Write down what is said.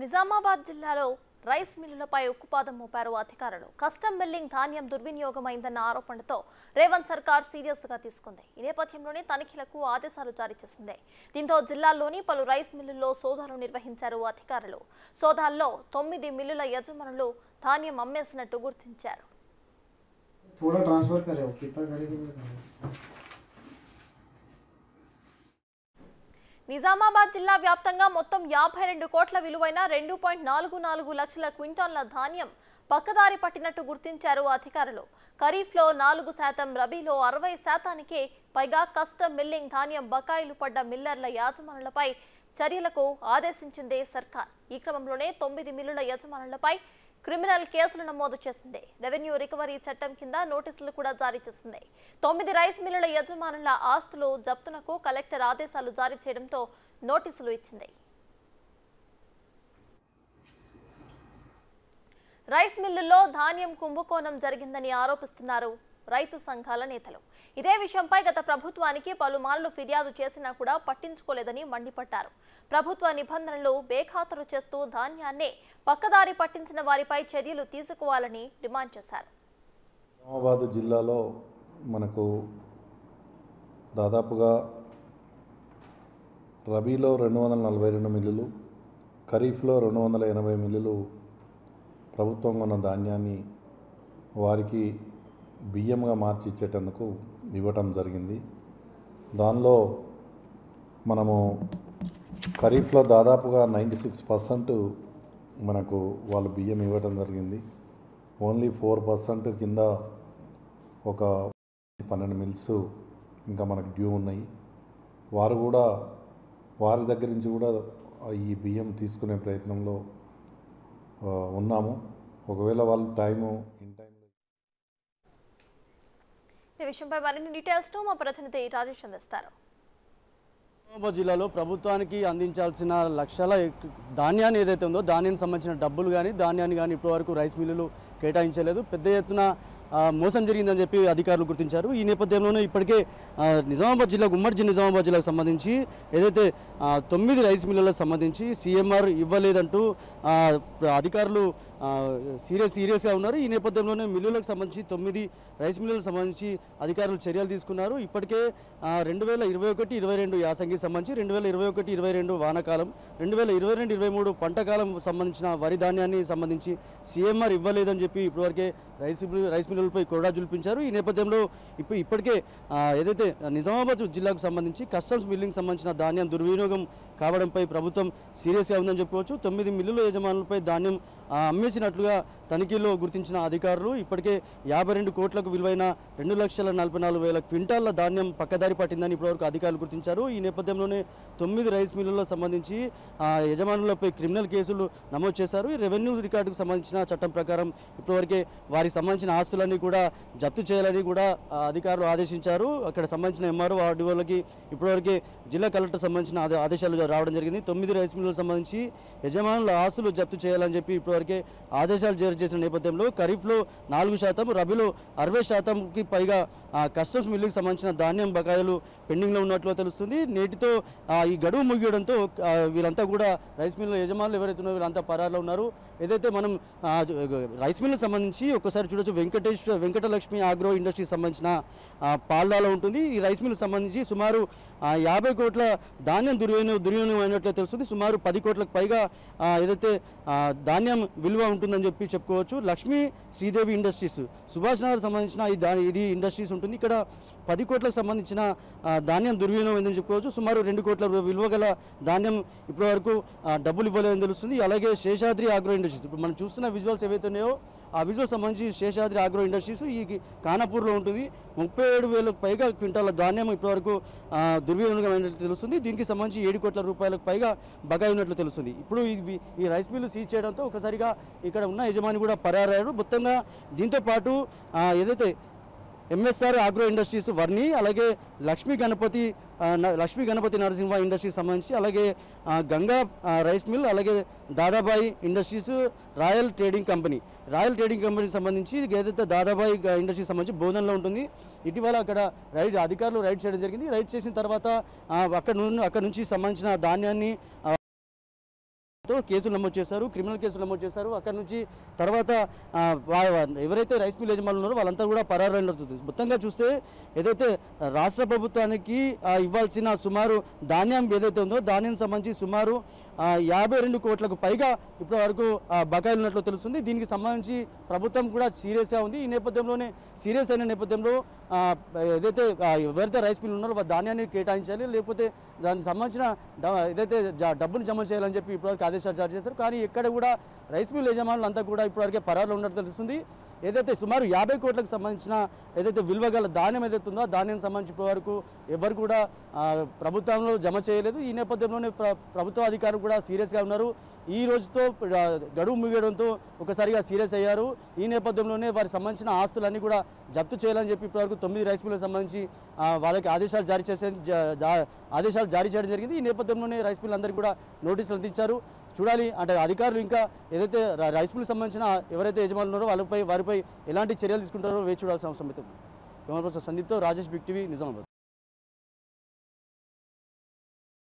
నిజామాబాద్ జిల్లాలో రైస్ మిల్లులపై ఉక్కుపాదం మోపారు అధికారులు. కస్టమ్ మిల్లింగ్ ధాన్యం దుర్వినియోగమైందన్న ఆరోపణలతో రేవంత్ సర్కార్ సీరియస్ గా తీసుకుంది. ఈ నేపథ్యంలోనే తనిఖీలకు ఆదేశాలు జారీ చేసింది. దీంతో జిల్లాలోని పలు రైస్ మిల్లుల్లో సోదాలు నిర్వహించారు అధికారులు. సోదాల్లో 9 మిల్లుల యజమానులు ధాన్యం అమ్మేసినట్టు గుర్తించారు. నిజామాబాద్ జిల్లా వ్యాప్తంగా మొత్తం 52 కోట్ల విలువైన 2.44 లక్షల క్వింటాన్ల ధాన్యం పక్కదారి పట్టినట్టు గుర్తించారు అధికారులు. ఖరీఫ్లో 4%, రబీలో 60%కి పైగా కస్టమ్ మిల్లింగ్ ధాన్యం బకాయిలు పడ్డ మిల్లర్ల యాజమానులపై చర్యలకు ఆదేశించింది సర్కార్. ఈ క్రమంలోనే 9 మిల్లుల యజమానులపై క్రిమినల్ కేసులు నమోదు చేసింది. రెవెన్యూ రికవరీ చట్టం కింద నోటీసులు కూడా జారీ చేసింది. 9 రైస్ మిల్లుల యజమానుల ఆస్తులు జప్తునకు కలెక్టర్ ఆదేశాలు జారీ చేయడంతో నోటీసులు ఇచ్చింది. రైస్ మిల్లుల్లో ధాన్యం కుంభకోణం జరిగిందని ఆరోపిస్తున్నారు రైతు సంఘాల నేతలు. ఇదే విషయంపై గత ప్రభుత్వానికి పలుమార్లు ఫిర్యాదు చేసినా కూడా పట్టించుకోలేదని మండిపడ్డారు. ప్రభుత్వ నిబంధనలు బేఖాతరు చేస్తూ ధాన్యాన్ని పక్కదారి పట్టించిన వారిపై చర్యలు తీసుకోవాలని డిమాండ్ చేశారు. నిజామాబాద్ జిల్లాలో మనకు దాదాపుగా రబీలో 242 మిల్లులు, ఖరీఫ్లో 280 మిల్లులు ప్రభుత్వం కొన్న ధాన్యాన్ని వారికి బియ్యంగా మార్చి ఇచ్చేటందుకు ఇవ్వటం జరిగింది. దానిలో మనము ఖరీఫ్లో దాదాపుగా 96% మనకు వాళ్ళు బియ్యం ఇవ్వటం జరిగింది. ఓన్లీ 4% కింద ఒక 12 మిల్స్ ఇంకా మనకు డ్యూ ఉన్నాయి. వారు కూడా వారి దగ్గర నుంచి కూడా ఈ బియ్యం తీసుకునే ప్రయత్నంలో ఉన్నాము. ఒకవేళ వాళ్ళు ఈ విషయంపై మరిన్ని డీటెయిల్స్ మా ప్రతినిధి రాజేష్ అందిస్తారు. నిజామాబాద్ జిల్లాలో ప్రభుత్వానికి అందించాల్సిన లక్షల ధాన్యాన్ని ఏదైతే ఉందో ధాన్యానికి సంబంధించిన డబ్బులు కానీ ధాన్యాన్ని కానీ ఇప్పటివరకు రైస్ మిల్లులు కేటాయించలేదు. పెద్ద ఎత్తున మోసం జరిగిందని చెప్పి అధికారులు గుర్తించారు. ఈ నేపథ్యంలోనే ఇప్పటికే నిజామాబాద్ జిల్లా ఉమ్మడి నిజామాబాద్ జిల్లాకు సంబంధించి ఏదైతే 9 రైస్ మిల్లులకు సంబంధించి CMR ఇవ్వలేదంటూ అధికారులు సీరియస్గా ఉన్నారు. ఈ నేపథ్యంలోనే మిల్లులకు సంబంధించి 9 రైస్ మిల్లులకు సంబంధించి అధికారులు చర్యలు తీసుకున్నారు. ఇప్పటికే 2021-22 యాసంగికి సంబంధించి 2021-22 వానాకాలం, 2022-23 పంటకాలం సంబంధించిన వరి ధాన్యాన్ని సంబంధించి CMR ఇవ్వలేదని చెప్పి ఇప్పటివరకే రైస్ మిల్లులపై కొరడా జుల్పించారు. ఈ నేపథ్యంలో ఇప్పటికే ఏదైతే నిజామాబాద్ జిల్లాకు సంబంధించి కస్టమ్స్ మిల్లింగ్ సంబంధించిన ధాన్యం దుర్వినియోగం కావడంపై ప్రభుత్వం సీరియస్గా ఉందని చెప్పుకోవచ్చు. 9 మిల్లుల యజమానులపై ధాన్యం అమ్మేసినట్లుగా తనిఖీలో గుర్తించిన అధికారులు ఇప్పటికే 52 కోట్లకు విలువైన 2,44,000 క్వింటాళ్ల ధాన్యం పక్కదారి పట్టిందని ఇప్పటివరకు అధికారులు గుర్తించారు. ఈ నేపథ్యంలోనే 9 రైస్ మిల్లులకు సంబంధించి యజమానులపై క్రిమినల్ కేసులు నమోదు చేశారు. ఈ రెవెన్యూ రికార్డుకు సంబంధించిన చట్టం ప్రకారం ఇప్పటివరకే వారికి సంబంధించిన ఆస్తులన్నీ కూడా జప్తు చేయాలని కూడా అధికారులు ఆదేశించారు. అక్కడ సంబంధించిన MRO ఆర్డీఓలకి ఇప్పటివరకే జిల్లా కలెక్టర్ సంబంధించిన ఆదేశాలు రావడం జరిగింది. 9 రైస్ మిల్లులకు సంబంధించి యజమానుల ఆస్తులు జప్తు చేయాలని చెప్పి ఇప్పటివరకే ఆదేశాలు జారీ చేసిన నేపథ్యంలో ఖరీఫ్లో 4%, రబీలో 60%కి పైగా కస్టమ్స్ మిల్లుకి సంబంధించిన ధాన్యం బకాయిలు పెండింగ్లో ఉన్నట్లు తెలుస్తుంది. నేటితో ఈ గడువు ముగియడంతో వీళ్ళంతా కూడా రైస్ మిల్లుల యజమానులు ఎవరైతే ఉన్నారో వీళ్ళంతా పరారులో ఉన్నారు. ఏదైతే మనం రైస్ మిల్లుకి సంబంధించి ఒక్కసారి చూడొచ్చు, వెంకటలక్ష్మి ఆగ్రో ఇండస్ట్రీకి సంబంధించిన పాల్దాలో ఉంటుంది. ఈ రైస్ మిల్లుకి సంబంధించి సుమారు 50 కోట్ల ధాన్యం దుర్వినియోగం అయినట్లు తెలుస్తుంది. సుమారు 10 కోట్లకు పైగా ఏదైతే ధాన్యం విలువ ఉంటుందని చెప్పి చెప్పుకోవచ్చు. లక్ష్మీ శ్రీదేవి ఇండస్ట్రీస్ సుభాష్ నగర్ సంబంధించిన ఇది ఇండస్ట్రీస్ ఉంటుంది. ఇక్కడ 10 కోట్లకు సంబంధించిన ధాన్యం దుర్వినియోగం అయిందని చెప్పుకోవచ్చు. సుమారు 2 కోట్ల విలువ గల ధాన్యం ఇప్పటివరకు డబ్బులు ఇవ్వలేదని తెలుస్తుంది. అలాగే శేషాద్రి ఆగ్రో ఇండస్ట్రీస్, ఇప్పుడు మనం చూస్తున్న విజువల్స్ ఏవైతే ఉన్నాయో ఆ విజువల్ సంబంధించి శేషాద్రి ఆగ్రో ఇండస్ట్రీస్ ఈ ఖానాపూర్లో ఉంటుంది. 37,000 పైగా క్వింటాల ధాన్యం ఇప్పటివరకు దుర్వినియోగం అయినట్లు తెలుస్తుంది. దీనికి సంబంధించి 7 కోట్ల రూపాయలకు పైగా బకాయి ఉన్నట్లు తెలుస్తుంది. ఇప్పుడు ఈ రైస్ మిల్లు సీజ్ చేయడంతో ఒకసారిగా ఇక్కడ ఉన్న యజమాని కూడా పరారయ్యారు. మొత్తంగా దీంతో పాటు ఏదైతే MSR ఆగ్రో ఇండస్ట్రీస్ వర్ణి, అలాగే లక్ష్మీ గణపతి నరసింహ ఇండస్ట్రీస్ సంబంధించి, అలాగే గంగా రైస్ మిల్, అలాగే దాదాబాయి ఇండస్ట్రీస్, రాయల్ ట్రేడింగ్ కంపెనీకి సంబంధించి ఏదైతే దాదాబాయి ఇండస్ట్రీకి సంబంధించి బోధనలో ఉంటుంది. ఇటీవల అక్కడ అధికారులు రైడ్ చేయడం జరిగింది. రైడ్ చేసిన తర్వాత అక్కడ నుంచి సంబంధించిన ధాన్యాన్ని కేసులు నమోదు చేశారు, క్రిమినల్ కేసులు నమోదు చేశారు. అక్కడ నుంచి తర్వాత ఎవరైతే రైస్ మిల్ యజమానులు ఉన్నారో వాళ్ళంతా కూడా పరారైన. మొత్తంగా చూస్తే ఏదైతే రాష్ట్ర ప్రభుత్వానికి ఇవ్వాల్సిన సుమారు ధాన్యం ఏదైతే ఉందో ధాన్యం సంబంధించి సుమారు 52 కోట్లకు పైగా ఇప్పటి వరకు బకాయిలు ఉన్నట్లు తెలుస్తుంది. దీనికి సంబంధించి ప్రభుత్వం కూడా సీరియస్గా ఉంది. ఈ నేపథ్యంలోనే సీరియస్ అయిన నేపథ్యంలో ఏదైతే ఎవరైతే రైస్ మిల్ ఉన్నారో ధాన్యాన్ని కేటాయించాలి, లేకపోతే దానికి సంబంధించిన ఏదైతే డబ్బును జమ చేయాలని చెప్పి ఇప్పటివరకు ఆదేశాలు జారీ చేశారు. కానీ ఎక్కడ కూడా రైస్ మిల్ యజమానులు అంతా కూడా ఇప్పటివరకే పరారులో ఉన్నట్టు తెలుస్తుంది. ఏదైతే సుమారు 50 కోట్లకు సంబంధించిన ఏదైతే విలువ గల ధాన్యం ఏదైతే ఉందో ధాన్యం సంబంధించి ఇప్పటివరకు ఎవరు కూడా ప్రభుత్వంలో జమ చేయలేదు. ఈ నేపథ్యంలోనే ప్రభుత్వ అధికారులు కూడా సీరియస్గా ఉన్నారు. ఈ రోజుతో గడువు ముగియడంతో ఒకసారిగా సీరియస్ అయ్యారు. ఈ నేపథ్యంలోనే వారికి సంబంధించిన ఆస్తులన్నీ కూడా జప్తు చేయాలని చెప్పి ఇప్పటివరకు 9 రైస్ మిల్లకు సంబంధించి వాళ్ళకి ఆదేశాలు జారీ చేయడం జరిగింది. ఈ నేపథ్యంలోనే రైస్ మిల్ అందరికీ కూడా నోటీసులు అందించారు. చూడాలి అంటే అధికారులు ఇంకా ఏదైతే రైస్ మిల్కి సంబంధించిన ఎవరైతే యజమానులు ఉన్నారో వారిపై ఎలాంటి చర్యలు తీసుకుంటారో వేచి చూడాల్సిన అవసరం అవుతుంది. కెమెరా పర్సన్ సందీప్తో రాజేష్, బిగ్ టీవీ, నిజామాబాద్.